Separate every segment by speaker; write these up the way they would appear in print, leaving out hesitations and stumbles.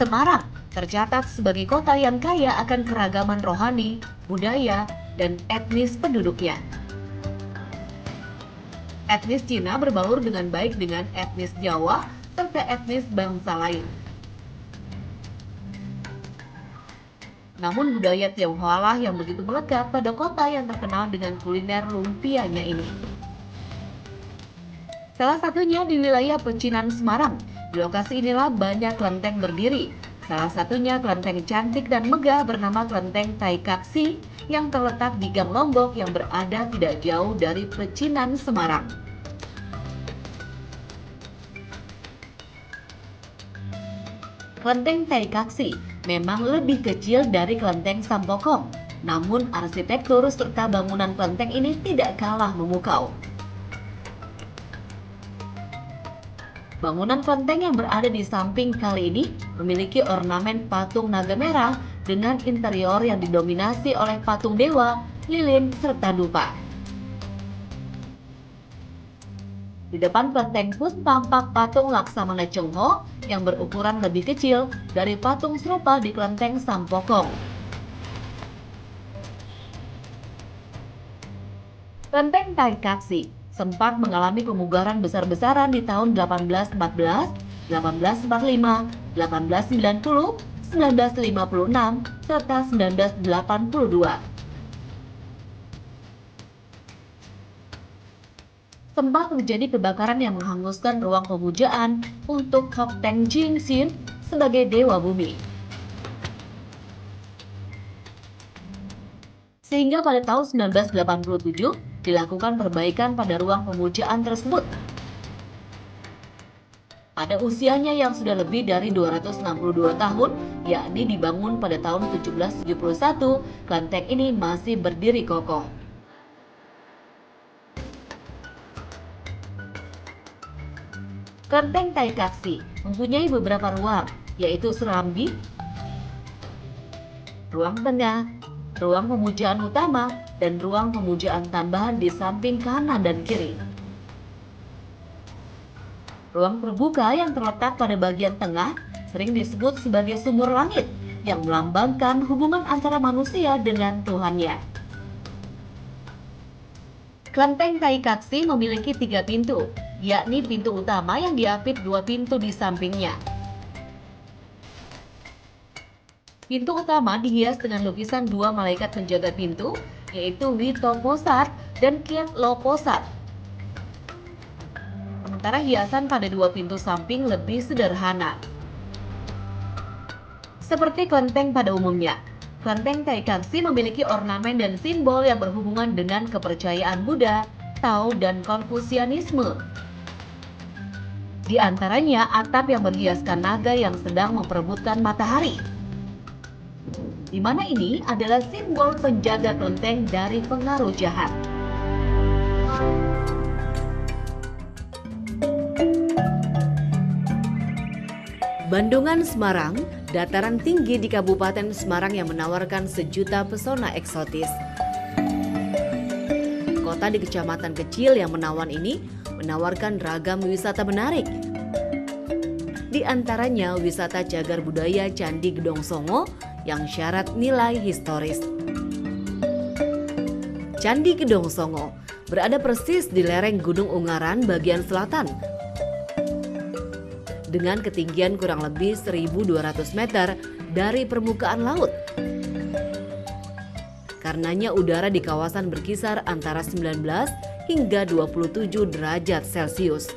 Speaker 1: Semarang tercatat sebagai kota yang kaya akan keragaman rohani, budaya, dan etnis penduduknya. Etnis Cina berbaur dengan baik dengan etnis Jawa serta etnis bangsa lain. Namun budaya Tionghoa lah yang begitu melekat pada kota yang terkenal dengan kuliner lumpianya ini. Salah satunya di wilayah Pecinan, Semarang. Di lokasi inilah banyak kelenteng berdiri. Salah satunya kelenteng cantik dan megah bernama Kelenteng Taikaksi yang terletak di Gang Lombok yang berada tidak jauh dari Pecinan, Semarang. Kelenteng Taikaksi memang lebih kecil dari Kelenteng Sampokong, namun arsitektur serta bangunan kelenteng ini tidak kalah memukau. Bangunan kelenteng yang berada di samping kali ini memiliki ornamen patung naga merah dengan interior yang didominasi oleh patung dewa, lilin, serta dupa. Di depan kelenteng pun tampak patung Laksamana Chongho yang berukuran lebih kecil dari patung serupa di Kelenteng Sampokong. Kelenteng Taikaksi sempat mengalami pemugaran besar-besaran di tahun 1814, 1845, 1890, 1956, serta 1982. Sempat terjadi kebakaran yang menghanguskan ruang pemujaan untuk Hokteng Jingxin sebagai dewa bumi. Sehingga pada tahun 1987 dilakukan perbaikan pada ruang pemujaan tersebut. Pada usianya yang sudah lebih dari 262 tahun, yakni dibangun pada tahun 1771, kelenteng ini masih berdiri kokoh. Kelenteng Taikaksi mempunyai beberapa ruang, yaitu serambi, ruang tengah, ruang pemujaan utama, dan ruang pemujaan tambahan di samping kanan dan kiri. Ruang terbuka yang terletak pada bagian tengah sering disebut sebagai sumur langit yang melambangkan hubungan antara manusia dengan Tuhannya. Kelenteng Taikaksi memiliki 3 pintu, yakni pintu utama yang diapit 2 pintu di sampingnya. Pintu utama dihias dengan lukisan 2 malaikat penjaga pintu, yaitu Witoposat dan Kiatloposat. Sementara hiasan pada 2 pintu samping lebih sederhana. Seperti kelenteng pada umumnya, kelenteng Taikaksi memiliki ornamen dan simbol yang berhubungan dengan kepercayaan Buddha, Tao, dan Konfusianisme. Di antaranya atap yang berhiaskan naga yang sedang memperebutkan matahari, di mana ini adalah simbol penjaga kelenteng dari pengaruh jahat. Bandungan Semarang, dataran tinggi di Kabupaten Semarang yang menawarkan sejuta pesona eksotis. Kota di kecamatan kecil yang menawan ini menawarkan ragam wisata menarik. Di antaranya wisata cagar budaya Candi Gedong Songo yang syarat nilai historis. Candi Gedong Songo berada persis di lereng Gunung Ungaran bagian selatan dengan ketinggian kurang lebih 1.200 meter dari permukaan laut. Karenanya udara di kawasan berkisar antara 19 hingga 27 derajat Celcius.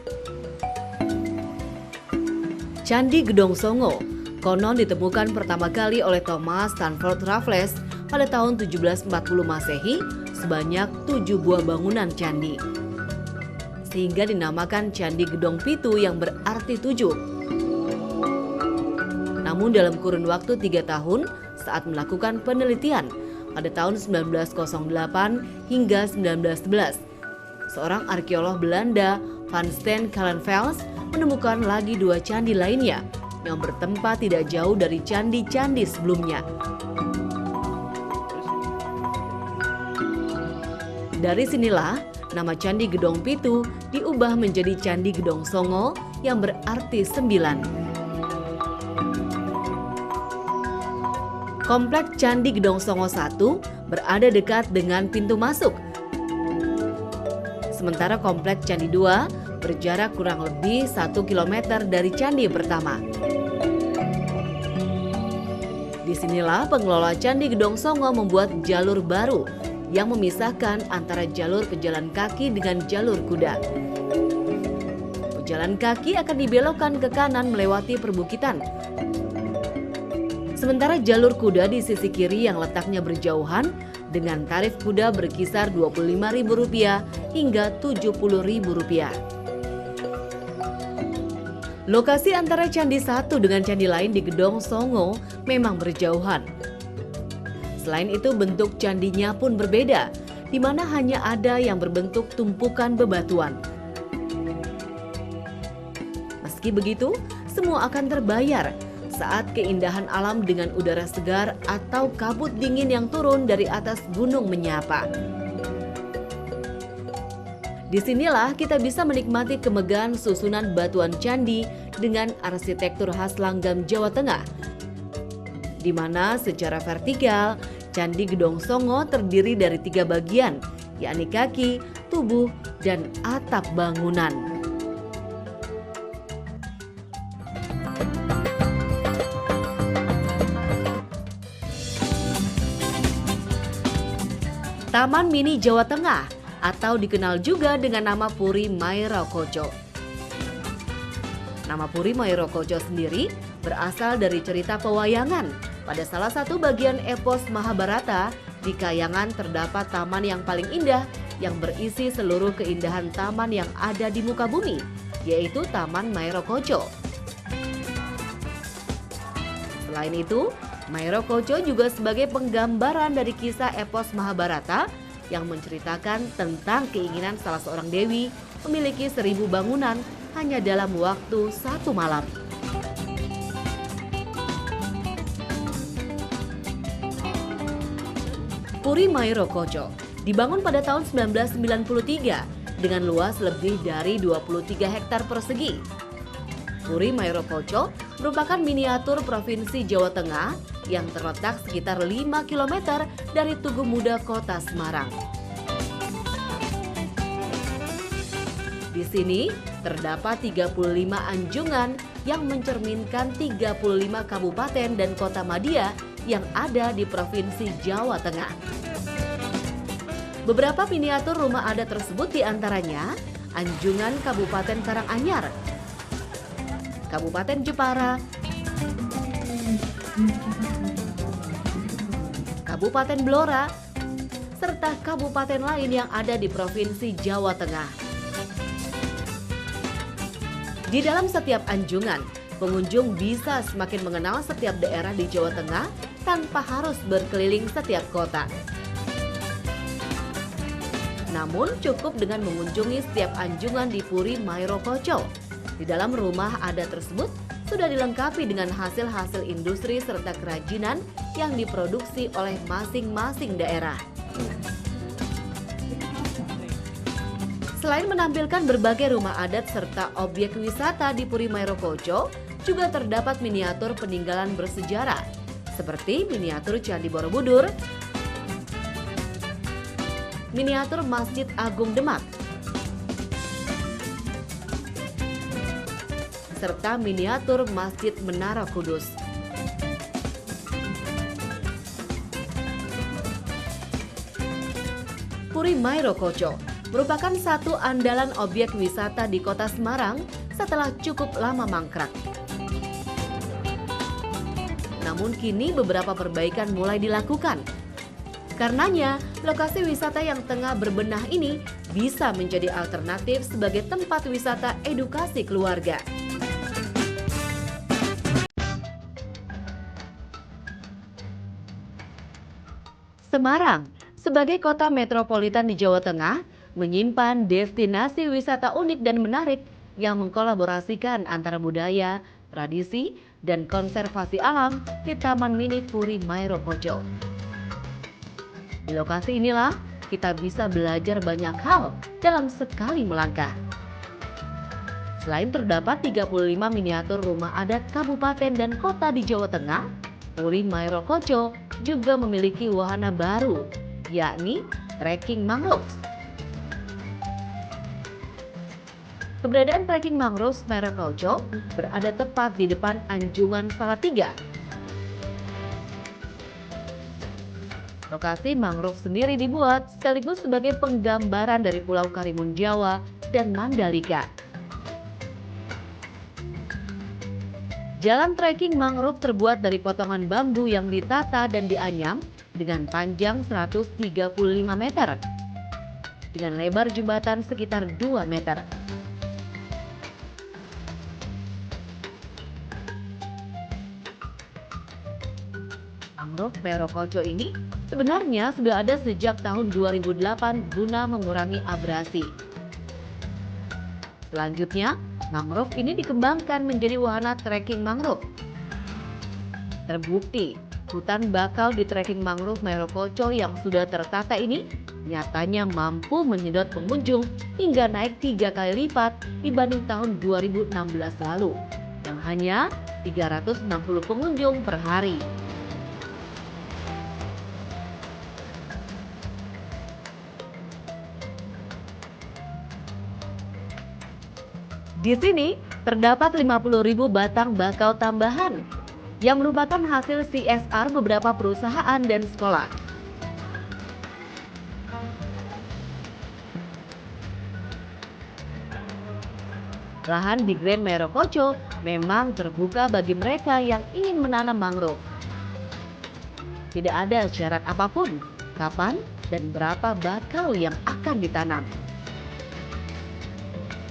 Speaker 1: Candi Gedong Songo konon ditemukan pertama kali oleh Thomas Stamford Raffles pada tahun 1740 Masehi sebanyak 7 buah bangunan candi, sehingga dinamakan Candi Gedong Pitu yang berarti 7. Namun dalam kurun waktu 3 tahun saat melakukan penelitian pada tahun 1908 hingga 1911, seorang arkeolog Belanda, Van Steen Kallenfels, menemukan lagi 2 candi lainnya yang bertempat tidak jauh dari candi-candi sebelumnya. Dari sinilah nama Candi Gedong Pitu diubah menjadi Candi Gedong Songo yang berarti 9. Kompleks Candi Gedong Songo I berada dekat dengan pintu masuk. Sementara Kompleks Candi II berjarak kurang lebih 1 km dari candi pertama. Disinilah pengelola Candi Gedong Songo membuat jalur baru yang memisahkan antara jalur pejalan kaki dengan jalur kuda. Pejalan kaki akan dibelokkan ke kanan melewati perbukitan. Sementara jalur kuda di sisi kiri yang letaknya berjauhan dengan tarif kuda berkisar Rp25.000 hingga Rp70.000. Lokasi antara Candi satu dengan candi lain di Gedong Songo memang berjauhan. Selain itu bentuk candinya pun berbeda, di mana hanya ada yang berbentuk tumpukan bebatuan. Meski begitu, semua akan terbayar saat keindahan alam dengan udara segar atau kabut dingin yang turun dari atas gunung menyapa. Disinilah kita bisa menikmati kemegahan susunan batuan candi dengan arsitektur khas Langgam Jawa Tengah, di mana secara vertikal Candi Gedong Songo terdiri dari 3 bagian, yakni kaki, tubuh, dan atap bangunan. Taman Mini Jawa Tengah atau dikenal juga dengan nama Puri Mairokocho. Nama Puri Mairokocho sendiri berasal dari cerita pewayangan. Pada salah satu bagian epos Mahabharata, di Kayangan terdapat taman yang paling indah yang berisi seluruh keindahan taman yang ada di muka bumi, yaitu Taman Mairokocho. Selain itu, Mairokocho juga sebagai penggambaran dari kisah epos Mahabharata yang menceritakan tentang keinginan salah seorang dewi memiliki 1000 bangunan hanya dalam waktu 1 malam. Puri Mairokocho dibangun pada tahun 1993 dengan luas lebih dari 23 hektar persegi. Puri Mairokocho merupakan miniatur Provinsi Jawa Tengah yang terletak sekitar 5 km dari Tugu Muda Kota Semarang. Di sini terdapat 35 anjungan yang mencerminkan 35 kabupaten dan kota madya yang ada di Provinsi Jawa Tengah. Beberapa miniatur rumah adat tersebut diantaranya Anjungan Kabupaten Karanganyar, Kabupaten Jepara, Kabupaten Blora, serta kabupaten lain yang ada di Provinsi Jawa Tengah. Di dalam setiap anjungan, pengunjung bisa semakin mengenal setiap daerah di Jawa Tengah tanpa harus berkeliling setiap kota. Namun cukup dengan mengunjungi setiap anjungan di Puri Mairokocho. Di dalam rumah adat tersebut sudah dilengkapi dengan hasil-hasil industri serta kerajinan yang diproduksi oleh masing-masing daerah. Selain menampilkan berbagai rumah adat serta objek wisata di Puri Mairokocho, juga terdapat miniatur peninggalan bersejarah seperti miniatur Candi Borobudur, miniatur Masjid Agung Demak, serta miniatur Masjid Menara Kudus. Puri Mairokocho merupakan satu andalan objek wisata di Kota Semarang setelah cukup lama mangkrak. Namun kini beberapa perbaikan mulai dilakukan. Karenanya, lokasi wisata yang tengah berbenah ini bisa menjadi alternatif sebagai tempat wisata edukasi keluarga. Semarang, sebagai kota metropolitan di Jawa Tengah, menyimpan destinasi wisata unik dan menarik yang mengkolaborasikan antara budaya, tradisi, dan konservasi alam di Taman Mini Puri Mairokocho. Di lokasi inilah kita bisa belajar banyak hal dalam sekali melangkah. Selain terdapat 35 miniatur rumah adat kabupaten dan kota di Jawa Tengah, Puri Mairokocho juga memiliki wahana baru, yakni trekking mangrove. Keberadaan trekking mangrove Mairokocho berada tepat di depan Anjungan Salatiga. Lokasi mangrove sendiri dibuat sekaligus sebagai penggambaran dari Pulau Karimun Jawa dan Mandalika. Jalan trekking mangrove terbuat dari potongan bambu yang ditata dan dianyam dengan panjang 135 meter, dengan lebar jembatan sekitar 2 meter. Mangrove Mairokocho ini sebenarnya sudah ada sejak tahun 2008 guna mengurangi abrasi. Selanjutnya, mangrove ini dikembangkan menjadi wahana trekking mangrove. Terbukti, hutan bakau di trekking mangrove Mairokocho yang sudah tertata ini nyatanya mampu menyedot pengunjung hingga naik 3 kali lipat dibanding tahun 2016 lalu, yang hanya 360 pengunjung per hari. Di sini terdapat 50.000 batang bakau tambahan yang merupakan hasil CSR beberapa perusahaan dan sekolah. Lahan di Grand Mairokocho memang terbuka bagi mereka yang ingin menanam mangrove. Tidak ada syarat apapun kapan dan berapa bakau yang akan ditanam.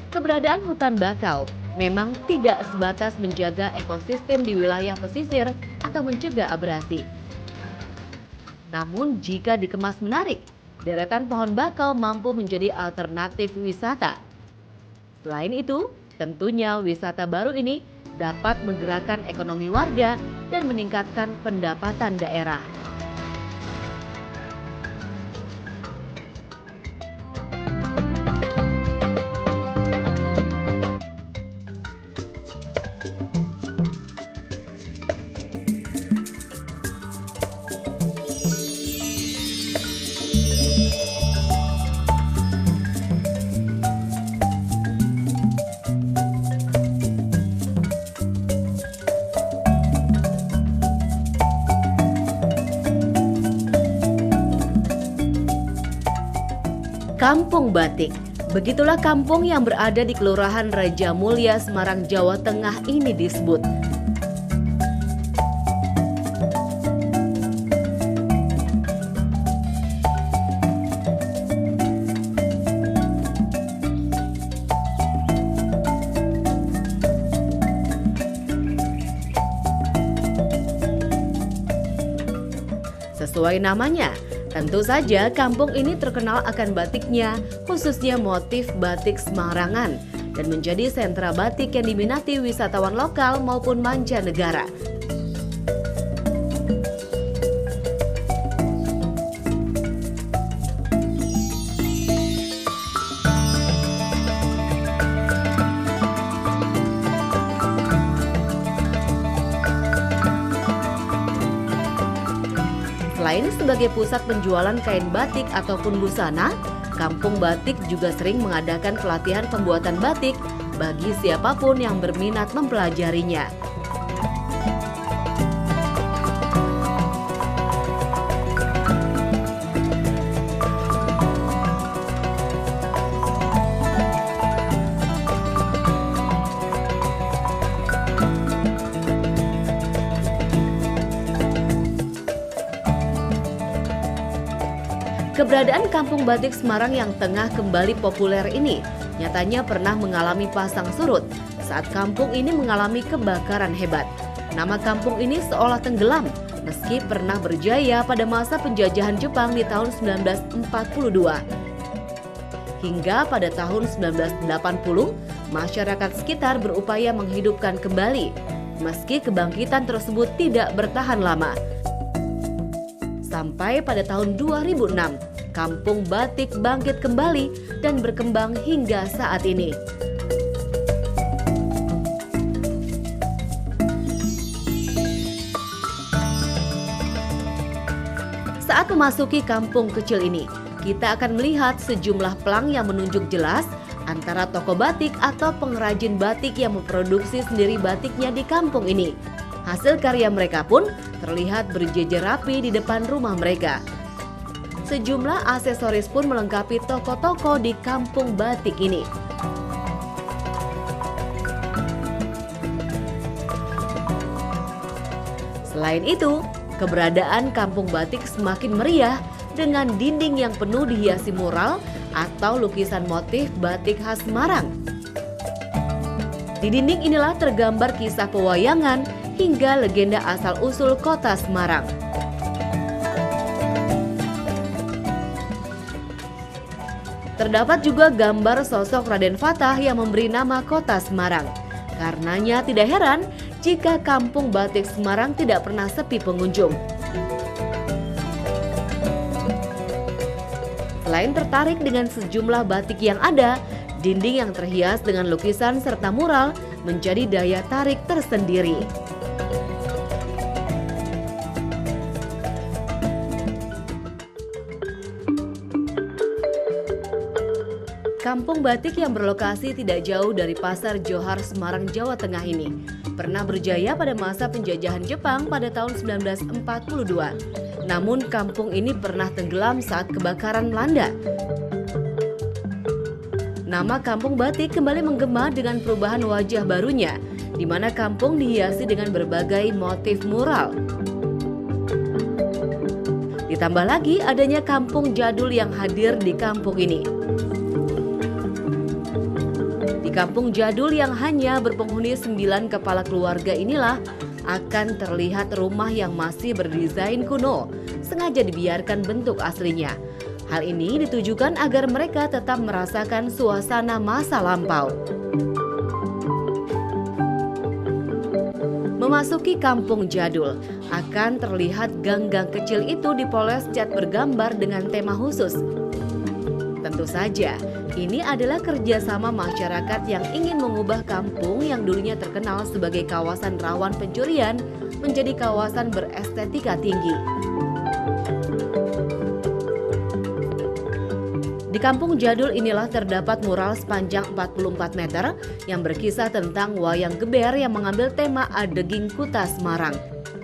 Speaker 1: Keberadaan hutan bakau memang tidak sebatas menjaga ekosistem di wilayah pesisir atau mencegah abrasi. Namun jika dikemas menarik, deretan pohon bakau mampu menjadi alternatif wisata. Selain itu, tentunya wisata baru ini dapat menggerakkan ekonomi warga dan meningkatkan pendapatan daerah. Kampung Batik. Begitulah kampung yang berada di Kelurahan Raja Mulya, Semarang, Jawa Tengah ini disebut. Sesuai namanya, tentu saja kampung ini terkenal akan batiknya, khususnya motif batik Semarangan, dan menjadi sentra batik yang diminati wisatawan lokal maupun mancanegara. Selain sebagai pusat penjualan kain batik ataupun busana, Kampung Batik juga sering mengadakan pelatihan pembuatan batik bagi siapapun yang berminat mempelajarinya. Keberadaan Kampung Batik Semarang yang tengah kembali populer ini nyatanya pernah mengalami pasang surut saat kampung ini mengalami kebakaran hebat. Nama kampung ini seolah tenggelam meski pernah berjaya pada masa penjajahan Jepang di tahun 1942. Hingga pada tahun 1980, masyarakat sekitar berupaya menghidupkan kembali meski kebangkitan tersebut tidak bertahan lama. Sampai pada tahun 2006, Kampung Batik bangkit kembali dan berkembang hingga saat ini.
Speaker 2: Saat memasuki kampung kecil ini, kita akan melihat sejumlah pelang yang menunjuk jelas antara toko batik atau pengrajin batik yang memproduksi sendiri batiknya di kampung ini. Hasil karya mereka pun terlihat berjejer rapi di depan rumah mereka. Sejumlah aksesoris pun melengkapi toko-toko di kampung batik ini. Selain itu, keberadaan kampung batik semakin meriah dengan dinding yang penuh dihiasi mural atau lukisan motif batik khas Semarang. Di dinding inilah tergambar kisah pewayangan hingga legenda asal-usul kota Semarang. Terdapat juga gambar sosok Raden Fatah yang memberi nama kota Semarang. Karenanya tidak heran jika kampung batik Semarang tidak pernah sepi pengunjung. Selain tertarik dengan sejumlah batik yang ada, dinding yang terhias dengan lukisan serta mural menjadi daya tarik tersendiri. Kampung batik yang berlokasi tidak jauh dari Pasar Johar Semarang, Jawa Tengah ini pernah berjaya pada masa penjajahan Jepang pada tahun 1942. Namun kampung ini pernah tenggelam saat kebakaran melanda. Nama kampung batik kembali menggema dengan perubahan wajah barunya, di mana kampung dihiasi dengan berbagai motif mural. Ditambah lagi adanya kampung jadul yang hadir di kampung ini. Di kampung jadul yang hanya berpenghuni 9 kepala keluarga inilah akan terlihat rumah yang masih berdesain kuno, sengaja dibiarkan bentuk aslinya. Hal ini ditujukan agar mereka tetap merasakan suasana masa lampau. Memasuki kampung jadul, akan terlihat gang-gang kecil itu dipoles cat bergambar dengan tema khusus. Tentu saja, ini adalah kerjasama masyarakat yang ingin mengubah kampung yang dulunya terkenal sebagai kawasan rawan pencurian menjadi kawasan berestetika tinggi. Di kampung jadul inilah terdapat mural sepanjang 44 meter yang berkisah tentang wayang geber yang mengambil tema Adeging Kuta Semarang.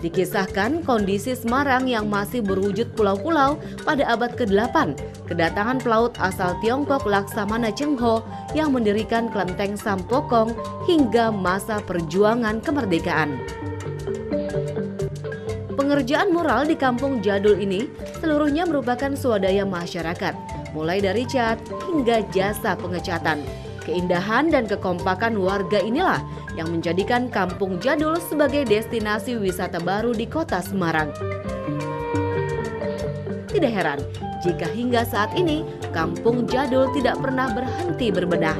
Speaker 2: Dikisahkan kondisi Semarang yang masih berwujud pulau-pulau pada abad ke-8, kedatangan pelaut asal Tiongkok Laksamana Cheng-ho yang mendirikan Kelenteng Sampokong hingga masa perjuangan kemerdekaan. Pengerjaan mural di kampung jadul ini seluruhnya merupakan swadaya masyarakat, mulai dari cat hingga jasa pengecatan. Keindahan dan kekompakan warga inilah yang menjadikan kampung jadul sebagai destinasi wisata baru di kota Semarang. Tidak heran jika hingga saat ini kampung jadul tidak pernah berhenti berbenah.